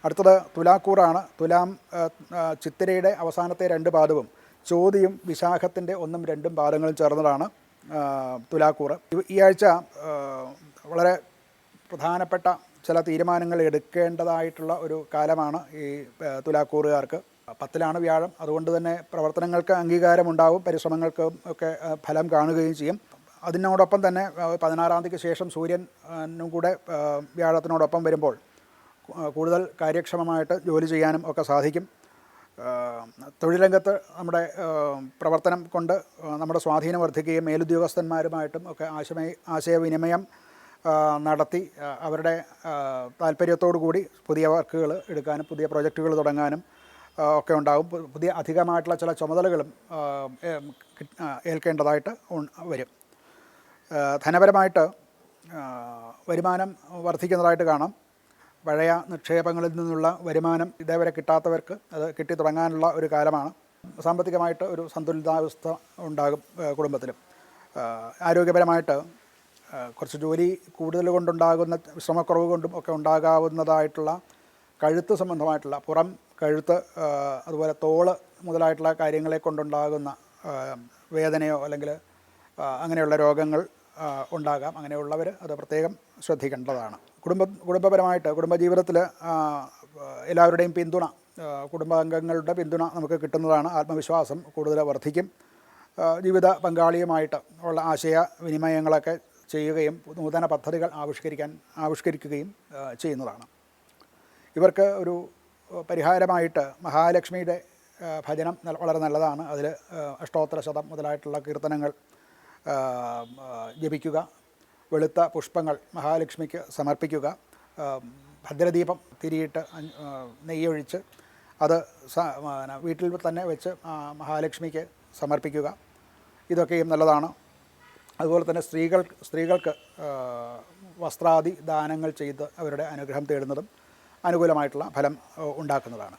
അടുത്തത് തുലാക്കൂറാണ്. തുലാം ചിത്തിരയുടെ അവസാനത്തെ 2 പാദവും ചോതിയും വിശാഖത്തിൻ്റെ 1ഉം 2ഉം പാദങ്ങളും ചേർന്നതാണ് തുലാക്കൂറ്. ഈ ആഴ്ച വളരെ പ്രധാനപ്പെട്ട ചില തീരുമാനങ്ങൾ എടുക്കേണ്ടതായിട്ടുള്ള ഒരു കാലമാണ് ഈ തുലാക്കൂറുകാർക്ക്. 10ലാണ് വ്യാഴം. അതുകൊണ്ട് തന്നെ പ്രവർത്തനങ്ങൾക്ക് അംഗീകാരമുണ്ടാവും, പരിശ്രമങ്ങൾക്ക് ഒക്കെ ഫലം കാണുകയും ചെയ്യും. അതിനോടൊപ്പം തന്നെ 16-ാം തീയതിക്ക് ശേഷം സൂര്യനും കൂടെ വ്യാഴത്തിനോടൊപ്പം വരുമ്പോൾ കൂടുതൽ കാര്യക്ഷമമായിട്ട് ജോലി ചെയ്യാനും ഒക്കെ സാധിക്കും. തൊഴിൽ രംഗത്ത് നമ്മുടെ പ്രവർത്തനം കൊണ്ട് നമ്മുടെ സ്വാധീനം വർദ്ധിക്കുകയും മേലുദ്യോഗസ്ഥന്മാരുമായിട്ടും ഒക്കെ ആശയവിനിമയം നടത്തി അവരുടെ താല്പര്യത്തോടു കൂടി പുതിയ വർക്കുകൾ എടുക്കാനും പുതിയ പ്രോജക്റ്റുകൾ തുടങ്ങാനും ഒക്കെ ഉണ്ടാകും. പുതിയ അധികമായിട്ടുള്ള ചില ചുമതലകളും ഏൽക്കേണ്ടതായിട്ട് വരും. ധനപരമായിട്ട് വരുമാനം വർദ്ധിക്കുന്നതായിട്ട് കാണാം. പഴയ നിക്ഷേപങ്ങളിൽ നിന്നുള്ള വരുമാനം ഇതേവരെ കിട്ടാത്തവർക്ക് അത് കിട്ടി തുടങ്ങാനുള്ള ഒരു കാലമാണ്. സാമ്പത്തികമായിട്ട് ഒരു സന്തുലിതാവസ്ഥ ഉണ്ടാകും കുടുംബത്തിലും. ആരോഗ്യപരമായിട്ട് കുറച്ച് ജോലി കൂടുതൽ കൊണ്ടുണ്ടാകുന്ന ശ്രമക്കുറവ് കൊണ്ടും ഒക്കെ ഉണ്ടാകാവുന്നതായിട്ടുള്ള കഴുത്ത് സംബന്ധമായിട്ടുള്ള പുറം കഴുത്ത് അതുപോലെ തോള് മുതലായിട്ടുള്ള കാര്യങ്ങളെ കൊണ്ടുണ്ടാകുന്ന വേദനയോ അല്ലെങ്കിൽ അങ്ങനെയുള്ള രോഗങ്ങൾ ഉണ്ടാകാം. അങ്ങനെയുള്ളവർ അത് പ്രത്യേകം ശ്രദ്ധിക്കേണ്ടതാണ്. കുടുംബപരമായിട്ട് കുടുംബജീവിതത്തിൽ എല്ലാവരുടെയും പിന്തുണ, കുടുംബാംഗങ്ങളുടെ പിന്തുണ നമുക്ക് കിട്ടുന്നതാണ്. ആത്മവിശ്വാസം കൂടുതൽ വർദ്ധിക്കും. ജീവിത പങ്കാളിയുമായിട്ട് ഉള്ള ആശയവിനിമയങ്ങളൊക്കെ ചെയ്യുകയും നൂതന പദ്ധതികൾ ആവിഷ്കരിക്കുകയും ചെയ്യുന്നതാണ്. ഇവർക്ക് ഒരു പരിഹാരമായിട്ട് മഹാലക്ഷ്മിയുടെ ഭജനം വളരെ നല്ലതാണ്. അതിൽ അഷ്ടോത്തരശതം മുതലായിട്ടുള്ള കീർത്തനങ്ങൾ ജപിക്കുക, വെളുത്ത പുഷ്പങ്ങൾ മഹാലക്ഷ്മിക്ക് സമർപ്പിക്കുക, ഭദ്രദീപം തിരിയിട്ട് നെയ്യൊഴിച്ച് അത് വീട്ടിൽ തന്നെ വെച്ച് മഹാലക്ഷ്മിക്ക് സമർപ്പിക്കുക. ഇതൊക്കെയും നല്ലതാണ്. അതുപോലെ തന്നെ സ്ത്രീകൾക്ക് വസ്ത്രാദി ദാനങ്ങൾ ചെയ്ത് അവരുടെ അനുഗ്രഹം തേടുന്നതും അനുകൂലമായിട്ടുള്ള ഫലം ഉണ്ടാക്കുന്നതാണ്.